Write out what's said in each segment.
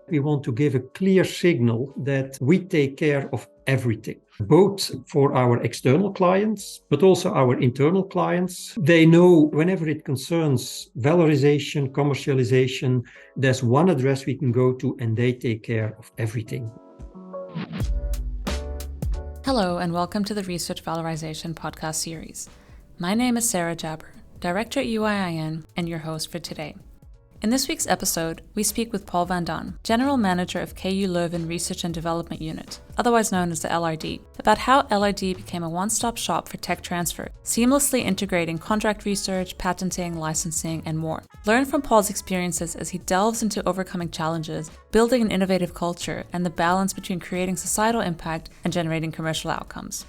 We want to give a clear signal that we take care of everything, both for our external clients, but also our internal clients. They know whenever it concerns valorization, commercialization, there's one address we can go to and they take care of everything. Hello, and welcome to the Research Valorisation podcast series. My name is Sarah Jabber, Director at UIIN, and your host for today. In this week's episode, we speak with Paul van Daan, General Manager of KU Leuven Research and Development Unit, otherwise known as the LRD, about how LRD became a one-stop shop for tech transfer, seamlessly integrating contract research, patenting, licensing, and more. Learn from Paul's experiences as he delves into overcoming challenges, building an innovative culture, and the balance between creating societal impact and generating commercial outcomes.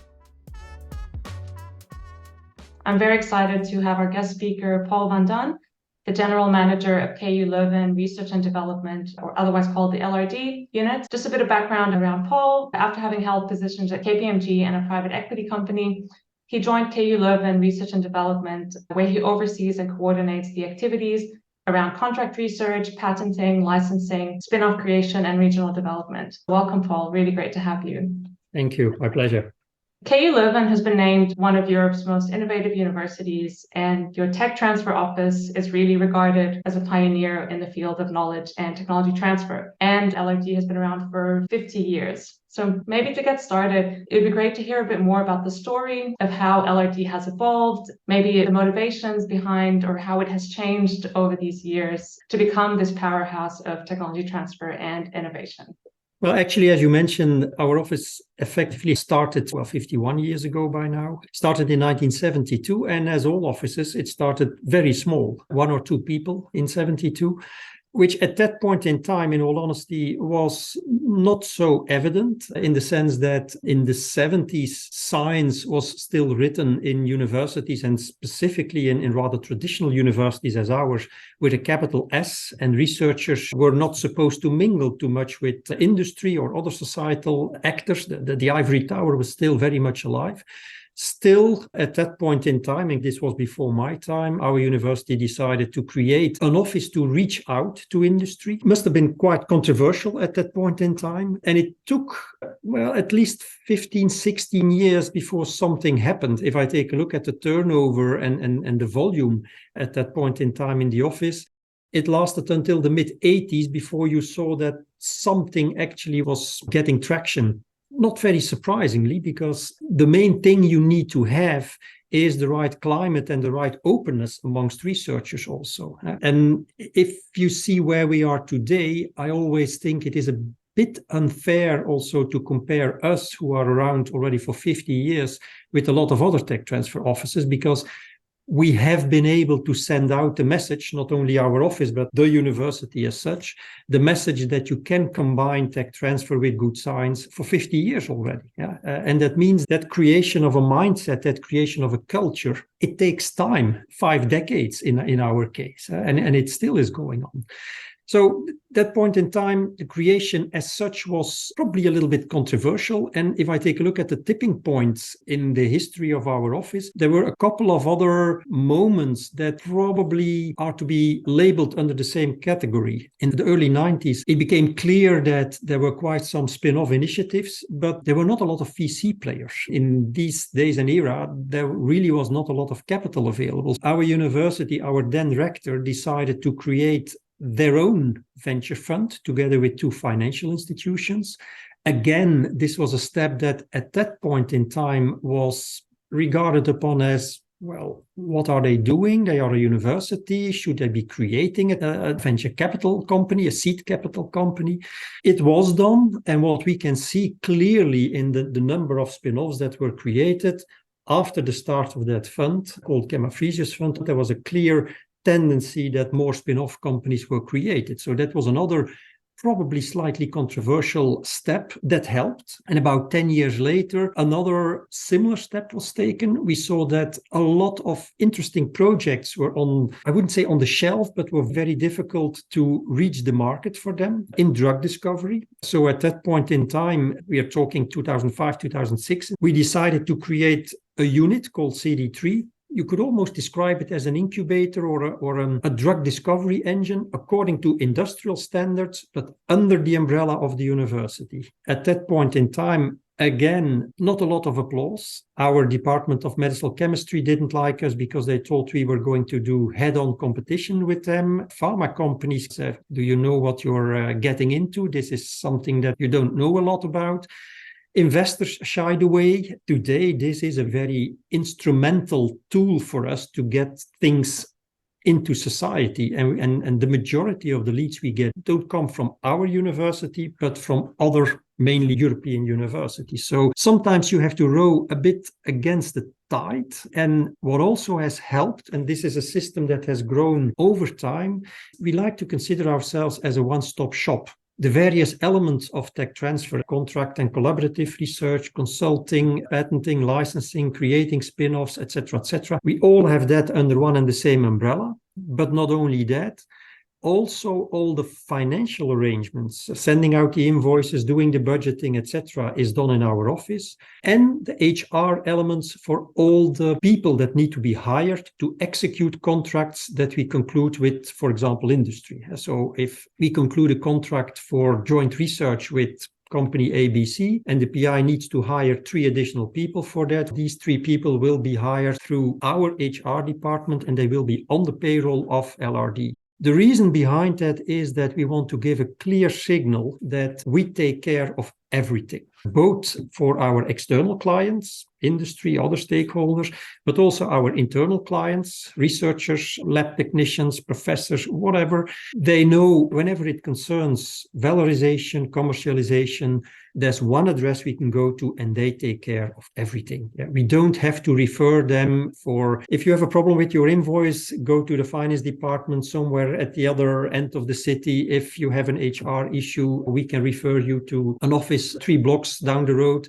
I'm very excited to have our guest speaker, Paul van Daan, the General Manager of KU Leuven Research and Development, or otherwise called the LRD unit. Just a bit of background around Paul. After having held positions at KPMG and a private equity company, he joined KU Leuven Research and Development, where he oversees and coordinates the activities around contract research, patenting, licensing, spin-off creation, and regional development. Welcome, Paul. Really great to have you. Thank you. My pleasure. KU Leuven has been named one of Europe's most innovative universities, and your tech transfer office is really regarded as a pioneer in the field of knowledge and technology transfer. And LRD has been around for 50 years. So maybe to get started, it would be great to hear a bit more about the story of how LRD has evolved, maybe the motivations behind or how it has changed over these years to become this powerhouse of technology transfer and innovation. Well, actually, as you mentioned, our office effectively started 51 years ago by now. Started in 1972, and as all offices, it started very small, 1 or 2 people in 72, which at that point in time, in all honesty, was not so evident in the sense that in the 70s, science was still written in universities and specifically in rather traditional universities as ours with a capital S, and researchers were not supposed to mingle too much with industry or other societal actors. The ivory tower was still very much alive. Still, at that point in time, and this was before my time, our university decided to create an office to reach out to industry. It must have been quite controversial at that point in time. And it took, at least 15, 16 years before something happened. If I take a look at the turnover and the volume at that point in time in the office, it lasted until the mid-80s before you saw that something actually was getting traction. Not very surprisingly, because the main thing you need to have is the right climate and the right openness amongst researchers also. And if you see where we are today, I always think it is a bit unfair also to compare us, who are around already for 50 years, with a lot of other tech transfer offices, because we have been able to send out the message, not only our office, but the university as such, the message that you can combine tech transfer with good science for 50 years already. And that means that creation of a mindset, that creation of a culture, it takes time, 5 decades in our case, and it still is going on. So that point in time, the creation as such was probably a little bit controversial. And if I take a look at the tipping points in the history of our office, there were a couple of other moments that probably are to be labeled under the same category. In the early 90s, it became clear that there were quite some spin-off initiatives, but there were not a lot of VC players. In these days and era, there really was not a lot of capital available. Our university, our then rector, decided to create their own venture fund together with 2 financial institutions. Again, this was a step that at that point in time was regarded upon as, well, what are they doing? They are a university. Should they be creating a venture capital company, a seed capital company? It was done. And what we can see clearly in the number of spin-offs that were created after the start of that fund, called Gemma Fresius Fund, there was a clear tendency that more spin-off companies were created. So that was another probably slightly controversial step that helped. And about 10 years later, another similar step was taken. We saw that a lot of interesting projects were on, I wouldn't say on the shelf, but were very difficult to reach the market for them in drug discovery. So at that point in time, we are talking 2005, 2006, we decided to create a unit called CD3, You could almost describe it as an incubator or a drug discovery engine according to industrial standards, but under the umbrella of the university. At that point in time, again, not a lot of applause. Our Department of Medicinal Chemistry didn't like us because they thought we were going to do head-on competition with them. Pharma companies said, do you know what you're getting into? This is something that you don't know a lot about. Investors shied away. Today, this is a very instrumental tool for us to get things into society. And the majority of the leads we get don't come from our university, but from other, mainly European universities. So sometimes you have to row a bit against the tide. And what also has helped, and this is a system that has grown over time, we like to consider ourselves as a one-stop shop. The various elements of tech transfer, contract and collaborative research, consulting, patenting, licensing, creating spin-offs, etc., we all have that under one and the same umbrella. But not only that, also all the financial arrangements, sending out the invoices, doing the budgeting, etc., is done in our office. And the HR elements for all the people that need to be hired to execute contracts that we conclude with, for example, industry. So if we conclude a contract for joint research with company ABC, and the PI needs to hire 3 additional people for that, these 3 people will be hired through our HR department, and they will be on the payroll of LRD. The reason behind that is that we want to give a clear signal that we take care of everything, both for our external clients, industry, other stakeholders, but also our internal clients, researchers, lab technicians, professors, whatever. They know whenever it concerns valorization, commercialization, there's one address we can go to and they take care of everything. Yeah, we don't have to refer them for, if you have a problem with your invoice, go to the finance department somewhere at the other end of the city. If you have an HR issue, we can refer you to an office 3 blocks down the road.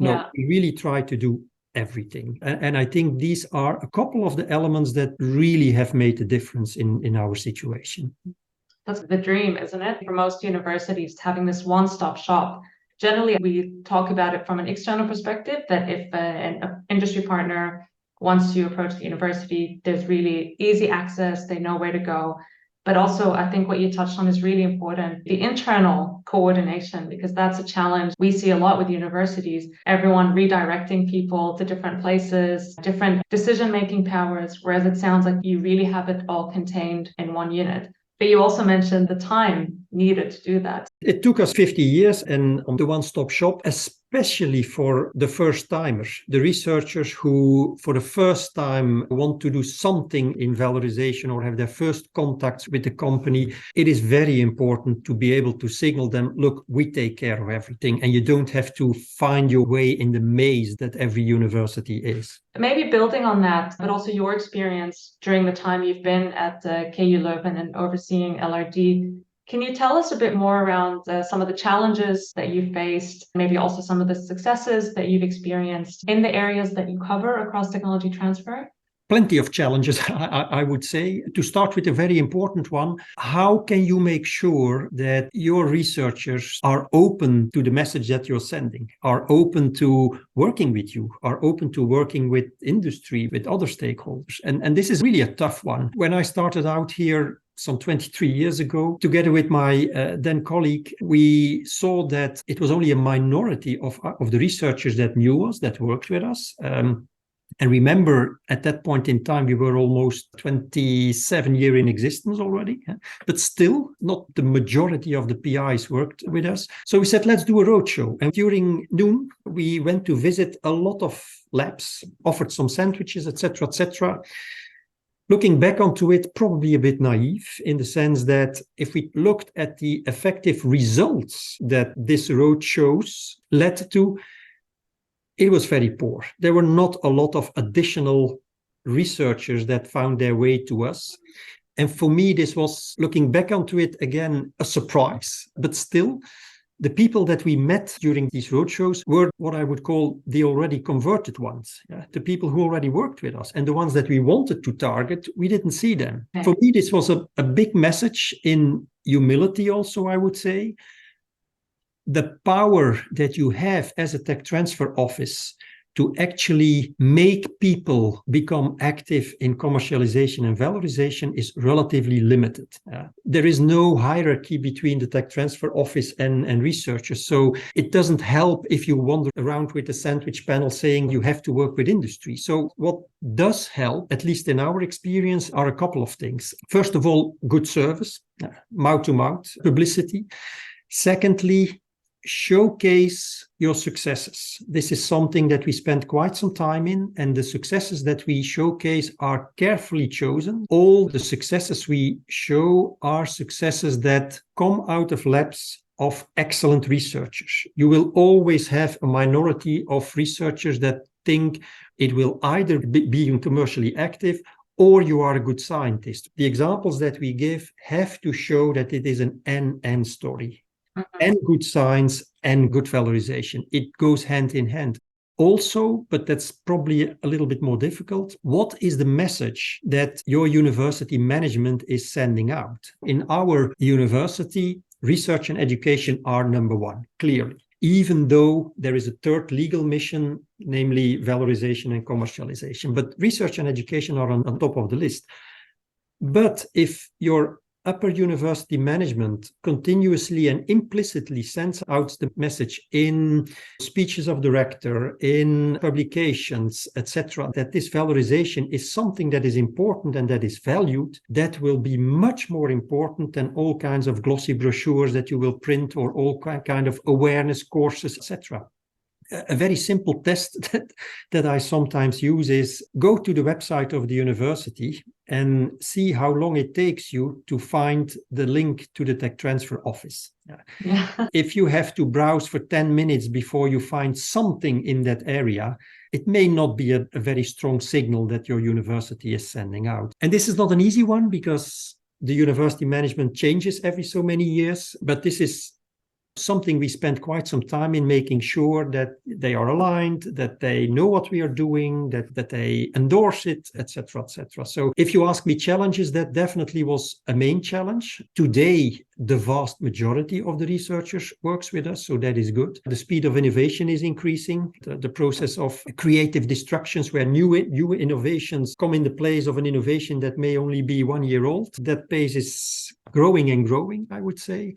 No, we really try to do everything. And I think these are a couple of the elements that really have made a difference in our situation. That's the dream, isn't it? For most universities, having this one-stop shop. Generally, we talk about it from an external perspective, that if an industry partner wants to approach the university, there's really easy access, they know where to go. But also, I think what you touched on is really important, the internal coordination, because that's a challenge we see a lot with universities, everyone redirecting people to different places, different decision-making powers, whereas it sounds like you really have it all contained in one unit. But you also mentioned the time needed to do that. It took us 50 years, and on the one-stop shop, especially for the first-timers, the researchers who for the first time want to do something in valorization or have their first contacts with the company, it is very important to be able to signal them, look, we take care of everything, and you don't have to find your way in the maze that every university is. Maybe building on that, but also your experience during the time you've been at KU Leuven and overseeing LRD. Can you tell us a bit more around some of the challenges that you faced, maybe also some of the successes that you've experienced in the areas that you cover across technology transfer? Plenty of challenges, I would say. To start with a very important one, how can you make sure that your researchers are open to the message that you're sending, are open to working with you, are open to working with industry, with other stakeholders? And this is really a tough one. When I started out here some 23 years ago, together with my then colleague, we saw that it was only a minority of the researchers that knew us, that worked with us. And remember, at that point in time, we were almost 27 years in existence already, but still not the majority of the PIs worked with us. So we said, let's do a roadshow. And during noon, we went to visit a lot of labs, offered some sandwiches, etc., etc. Looking back onto it, probably a bit naive in the sense that if we looked at the effective results that this roadshows led to, it was very poor. There were not a lot of additional researchers that found their way to us. And for me, this was, looking back onto it again, a surprise. But still, the people that we met during these roadshows were what I would call the already converted ones, the people who already worked with us. And the ones that we wanted to target, we didn't see them. Okay. For me, this was a big message in humility also, I would say. The power that you have as a tech transfer office to actually make people become active in commercialization and valorization is relatively limited. There is no hierarchy between the tech transfer office and researchers. So it doesn't help if you wander around with a sandwich panel saying you have to work with industry. So what does help, at least in our experience, are a couple of things. First of all, good service, mouth-to-mouth publicity. Secondly, showcase your successes. This is something that we spend quite some time in, and the successes that we showcase are carefully chosen. All the successes we show are successes that come out of labs of excellent researchers. You will always have a minority of researchers that think it will either be commercially active or you are a good scientist. The examples that we give have to show that it is an and story. And good science and good valorization. It goes hand in hand. Also, but that's probably a little bit more difficult, what is the message that your university management is sending out? In our university, research and education are number one, clearly, even though there is a third legal mission, namely valorization and commercialization. But research and education are on top of the list. But if your upper university management continuously and implicitly sends out the message in speeches of the rector, in publications, etc., that this valorization is something that is important and that is valued, that will be much more important than all kinds of glossy brochures that you will print or all kind of awareness courses, etc. A very simple test that I sometimes use is go to the website of the university and see how long it takes you to find the link to the tech transfer office. Yeah. If you have to browse for 10 minutes before you find something in that area, it may not be a very strong signal that your university is sending out. And this is not an easy one because the university management changes every so many years, but this is something we spend quite some time in making sure that they are aligned, that they know what we are doing, that they endorse it, etc., etc. So if you ask me challenges, that definitely was a main challenge. Today, the vast majority of the researchers works with us, so that is good. The speed of innovation is increasing. The process of creative destructions where new innovations come in the place of an innovation that may only be 1 year old, that pace is growing and growing, I would say.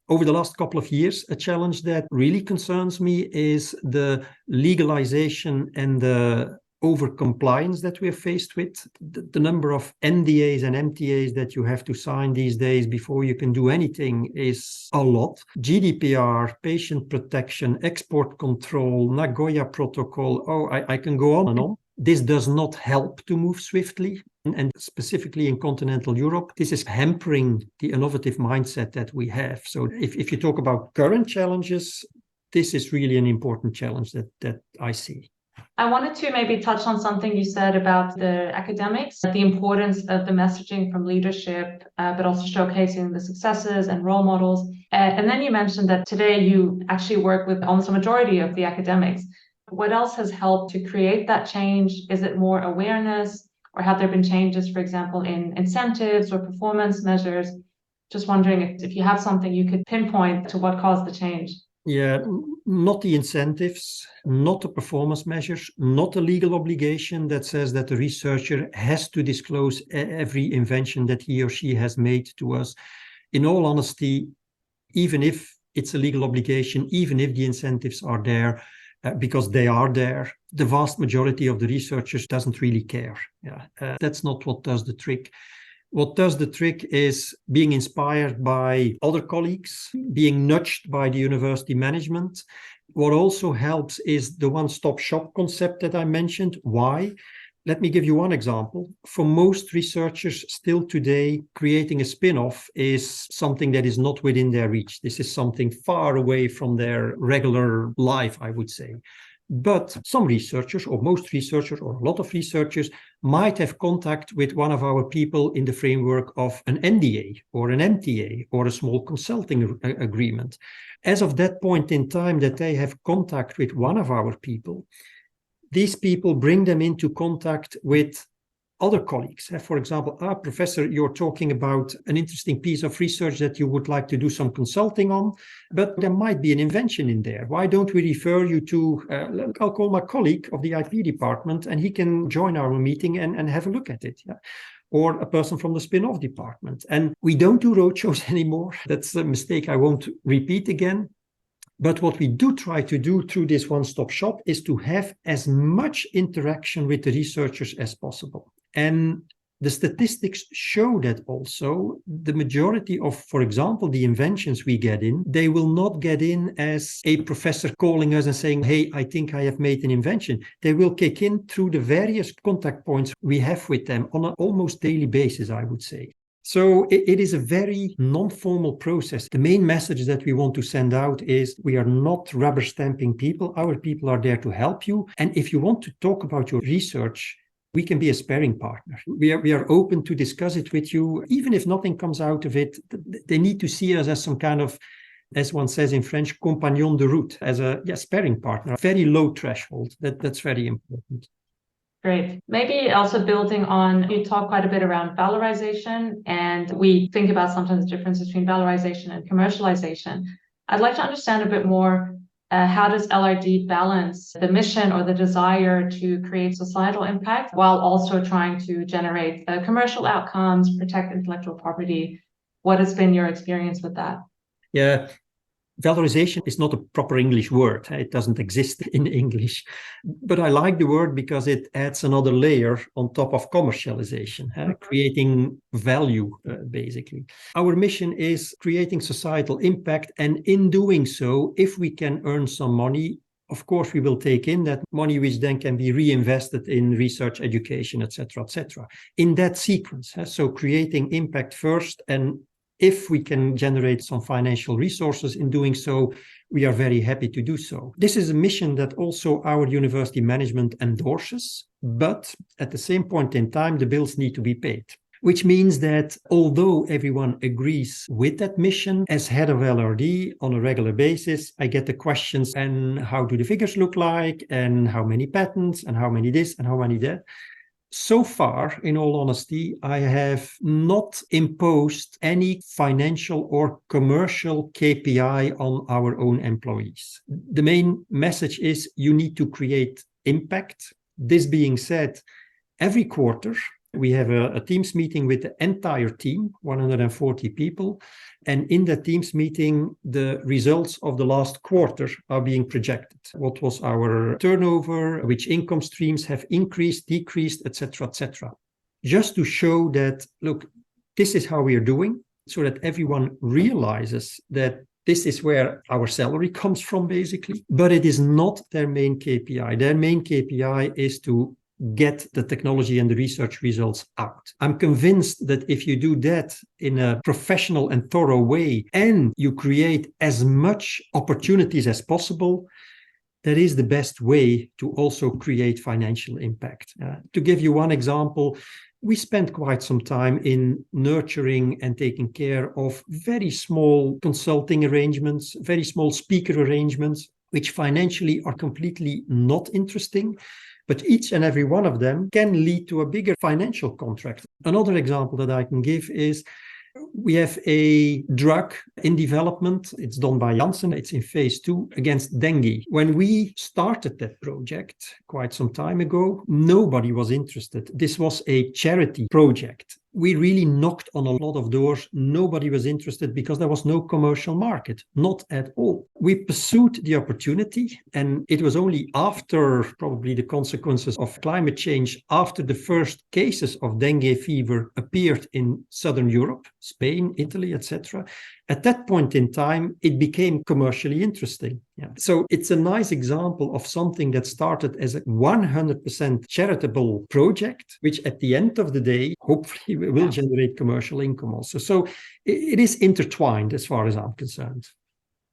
Over the last couple of years, a challenge that really concerns me is the legalization and the over-compliance that we're faced with. The number of NDAs and MTAs that you have to sign these days before you can do anything is a lot. GDPR, patient protection, export control, Nagoya Protocol, I can go on and on. This does not help to move swiftly. And specifically in continental Europe, this is hampering the innovative mindset that we have. So if you talk about current challenges, this is really an important challenge that I see. I wanted to maybe touch on something you said about the academics, the importance of the messaging from leadership, but also showcasing the successes and role models. And then you mentioned that today you actually work with almost a majority of the academics. What else has helped to create that change? Is it more awareness, or have there been changes, for example, in incentives or performance measures? Just wondering if you have something you could pinpoint to what caused the change. Yeah, not the incentives, not the performance measures, not a legal obligation that says that the researcher has to disclose every invention that he or she has made to us. In all honesty, even if it's a legal obligation, even if the incentives are there, because they are there, the vast majority of the researchers doesn't really care. That's not what does the trick. What does the trick is being inspired by other colleagues, being nudged by the university management. What also helps is the one-stop shop concept that I mentioned. Why? Let me give you one example. For most researchers still today, creating a spin-off is something that is not within their reach. This is something far away from their regular life, I would say. But some researchers, or most researchers, or a lot of researchers might have contact with one of our people in the framework of an NDA or an MTA or a small consulting agreement. As of that point in time that they have contact with one of our people, these people bring them into contact with other colleagues. For example, professor, you're talking about an interesting piece of research that you would like to do some consulting on, but there might be an invention in there. Why don't we refer you to, I'll call my colleague of the IP department and he can join our meeting and have a look at it. Yeah. Or a person from the spin-off department. And we don't do roadshows anymore. That's a mistake I won't repeat again. But what we do try to do through this one-stop shop is to have as much interaction with the researchers as possible. And the statistics show that also the majority of, for example, the inventions we get in, they will not get in as a professor calling us and saying, hey, I think I have made an invention. They will kick in through the various contact points we have with them on an almost daily basis, I would say. So it is a very non-formal process. The main message that we want to send out is we are not rubber stamping people. Our people are there to help you. And if you want to talk about your research, we can be a sparring partner. We are open to discuss it with you. Even if nothing comes out of it, they need to see us as some kind of, as one says in French, compagnon de route, as a sparring partner. Very low threshold. That's very important. Great. Maybe also building on, you talk quite a bit around valorization, and we think about sometimes the difference between valorization and commercialization. I'd like to understand a bit more, how does LRD balance the mission or the desire to create societal impact while also trying to generate commercial outcomes, protect intellectual property? What has been your experience with that? Yeah. Valorization is not a proper English word. It doesn't exist in English. But I like the word because it adds another layer on top of commercialization, creating value, basically. Our mission is creating societal impact. And in doing so, if we can earn some money, of course, we will take in that money, which then can be reinvested in research, education, etc., etc. In that sequence. So creating impact first, and if we can generate some financial resources in doing so, we are very happy to do so. This is a mission that also our university management endorses, but at the same point in time, the bills need to be paid. Which means that although everyone agrees with that mission, as head of LRD on a regular basis, I get the questions, and how do the figures look like, and how many patents, and how many this, and how many that. So far, in all honesty, I have not imposed any financial or commercial KPI on our own employees. The main message is you need to create impact. This being said, every quarter, we have a Teams meeting with the entire team, 140 people. And in that Teams meeting, the results of the last quarter are being projected. What was our turnover, which income streams have increased, decreased, etc., etc. Just to show that, look, this is how we are doing, so that everyone realizes that this is where our salary comes from, basically. But it is not their main KPI. Their main KPI is to get the technology and the research results out. I'm convinced that if you do that in a professional and thorough way, and you create as much opportunities as possible, that is the best way to also create financial impact. To give you one example, we spent quite some time in nurturing and taking care of very small consulting arrangements, very small speaker arrangements, which financially are completely not interesting. But each and every one of them can lead to a bigger financial contract. Another example that I can give is we have a drug in development. It's done by Janssen. It's in phase 2 against dengue. When we started that project quite some time ago, nobody was interested. This was a charity project. We really knocked on a lot of doors. Nobody was interested because there was no commercial market, not at all. We pursued the opportunity, and it was only after probably the consequences of climate change, after the first cases of dengue fever appeared in Southern Europe, Spain, Italy, etc. At that point in time, it became commercially interesting. Yeah. So it's a nice example of something that started as a 100% charitable project, which at the end of the day, hopefully will generate commercial income also. So it is intertwined as far as I'm concerned.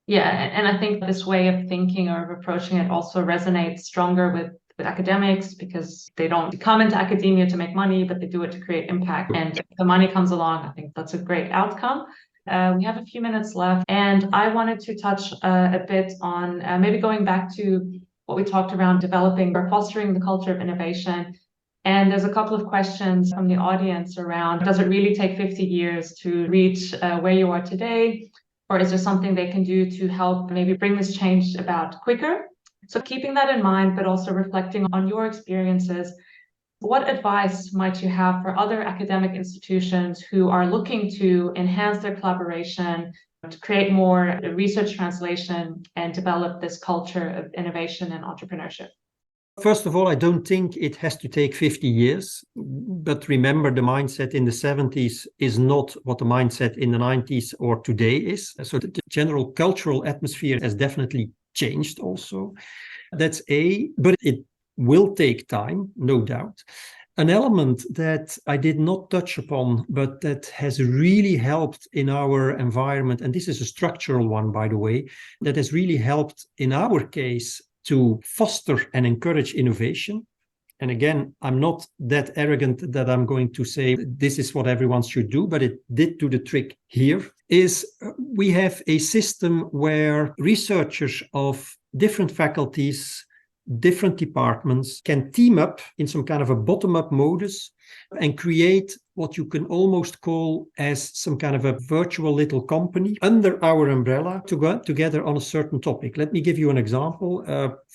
Yeah, and I think this way of thinking or of approaching it also resonates stronger with academics, because they don't come into academia to make money, but they do it to create impact. And if the money comes along, I think that's a great outcome. We have a few minutes left, and I wanted to touch a bit on maybe going back to what we talked around developing or fostering the culture of innovation. And there's a couple of questions from the audience around, does it really take 50 years to reach where you are today? Or is there something they can do to help maybe bring this change about quicker? So keeping that in mind, but also reflecting on your experiences, what advice might you have for other academic institutions who are looking to enhance their collaboration, to create more research translation and develop this culture of innovation and entrepreneurship? First of all, I don't think it has to take 50 years, but remember the mindset in the 70s is not what the mindset in the 90s or today is. So the general cultural atmosphere has definitely changed also. That's but it will take time, no doubt. An element that I did not touch upon, but that has really helped in our environment, and this is a structural one, by the way, that has really helped in our case to foster and encourage innovation. And again, I'm not that arrogant that I'm going to say this is what everyone should do, but it did do the trick here, is we have a system where researchers of different faculties, different departments can team up in some kind of a bottom-up modus and create what you can almost call as some kind of a virtual little company under our umbrella to go together on a certain topic. Let me give you an example.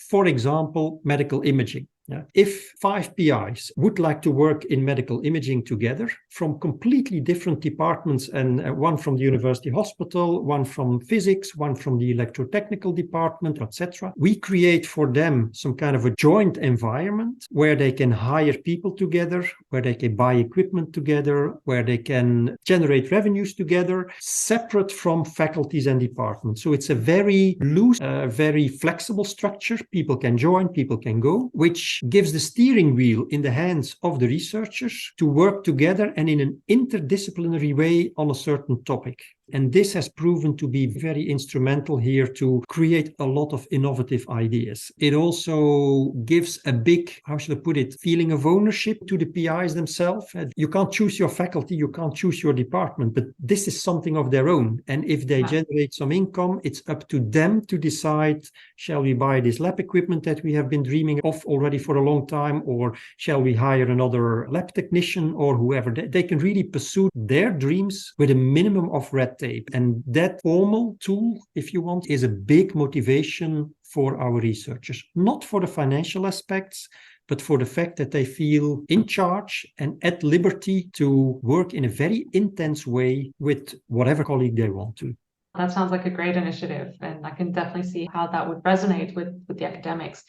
For example, medical imaging. Yeah. If 5 PIs would like to work in medical imaging together from completely different departments, and one from the university hospital, one from physics, one from the electrotechnical department, etc., we create for them some kind of a joint environment where they can hire people together, where they can buy equipment together, where they can generate revenues together, separate from faculties and departments. So it's a very loose, very flexible structure. People can join, people can go, which gives the steering wheel in the hands of the researchers to work together and in an interdisciplinary way on a certain topic. And this has proven to be very instrumental here to create a lot of innovative ideas. It also gives a big, how should I put it, feeling of ownership to the PIs themselves. You can't choose your faculty, you can't choose your department, but this is something of their own. And if they generate some income, it's up to them to decide, shall we buy this lab equipment that we have been dreaming of already for a long time, or shall we hire another lab technician or whoever? They can really pursue their dreams with a minimum of red tape. And that formal tool, if you want, is a big motivation for our researchers, not for the financial aspects, but for the fact that they feel in charge and at liberty to work in a very intense way with whatever colleague they want to. That sounds like a great initiative, and I can definitely see how that would resonate with the academics.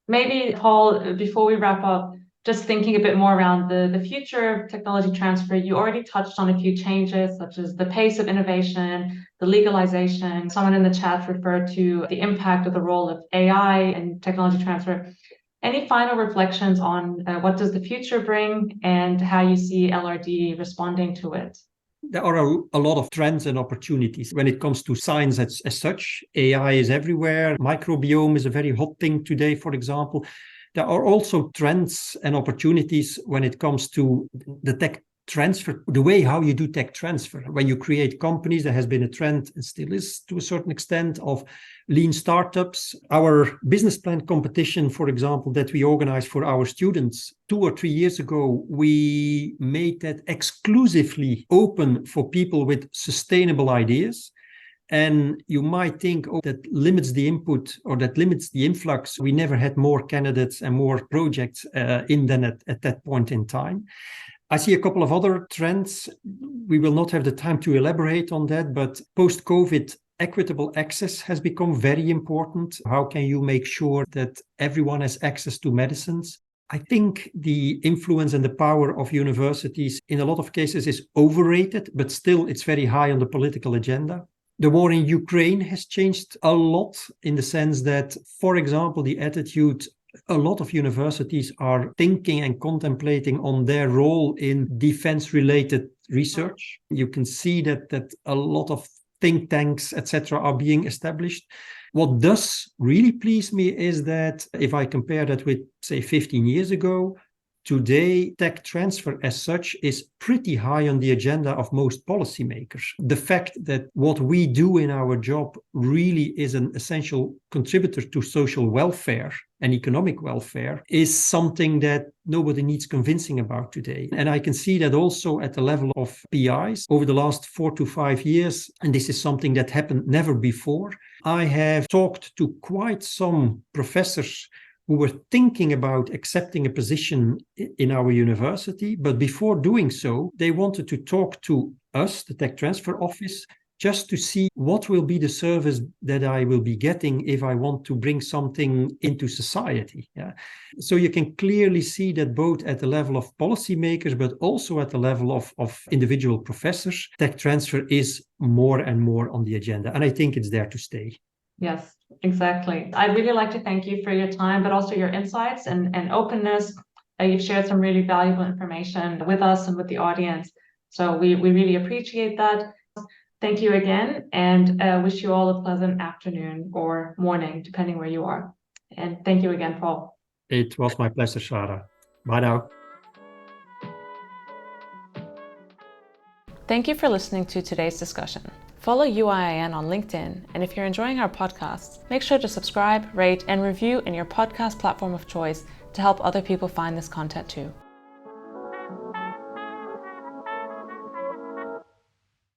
Maybe, Paul, before we wrap up, just thinking a bit more around the future of technology transfer, you already touched on a few changes, such as the pace of innovation, the legalization. Someone in the chat referred to the impact of the role of AI and technology transfer. Any final reflections on what does the future bring and how you see LRD responding to it? There are a lot of trends and opportunities when it comes to science as such. AI is everywhere. Microbiome is a very hot thing today, for example. There are also trends and opportunities when it comes to the tech transfer, the way how you do tech transfer. When you create companies, there has been a trend, and still is to a certain extent, of lean startups. Our business plan competition, for example, that we organized for our students 2 or 3 years ago, we made that exclusively open for people with sustainable ideas. And you might think, oh, that limits the input or that limits the influx. We never had more candidates and more projects in than at that point in time. I see a couple of other trends. We will not have the time to elaborate on that, but post-COVID, equitable access has become very important. How can you make sure that everyone has access to medicines? I think the influence and the power of universities in a lot of cases is overrated, but still it's very high on the political agenda. The war in Ukraine has changed a lot in the sense that, for example, the attitude a lot of universities are thinking and contemplating on their role in defense-related research. You can see that a lot of think tanks, etc., are being established. What does really please me is that if I compare that with, say, 15 years ago, today tech transfer as such is pretty high on the agenda of most policymakers. The fact that what we do in our job really is an essential contributor to social welfare and economic welfare is something that nobody needs convincing about today. And I can see that also at the level of PIs over the last 4 to 5 years. And this is something that happened never before. I have talked to quite some professors who were thinking about accepting a position in our university. But before doing so, they wanted to talk to us, the Tech Transfer Office, just to see what will be the service that I will be getting if I want to bring something into society. Yeah. So you can clearly see that both at the level of policymakers, but also at the level of individual professors, tech transfer is more and more on the agenda. And I think it's there to stay. Yes, exactly. I'd really like to thank you for your time, but also your insights and openness. You've shared some really valuable information with us and with the audience. So we really appreciate that. Thank you again, and wish you all a pleasant afternoon or morning, depending where you are. And thank you again, Paul. It was my pleasure, Sarah. Bye now. Thank you for listening to today's discussion. Follow UIIN on LinkedIn, and if you're enjoying our podcasts, make sure to subscribe, rate, and review in your podcast platform of choice to help other people find this content too.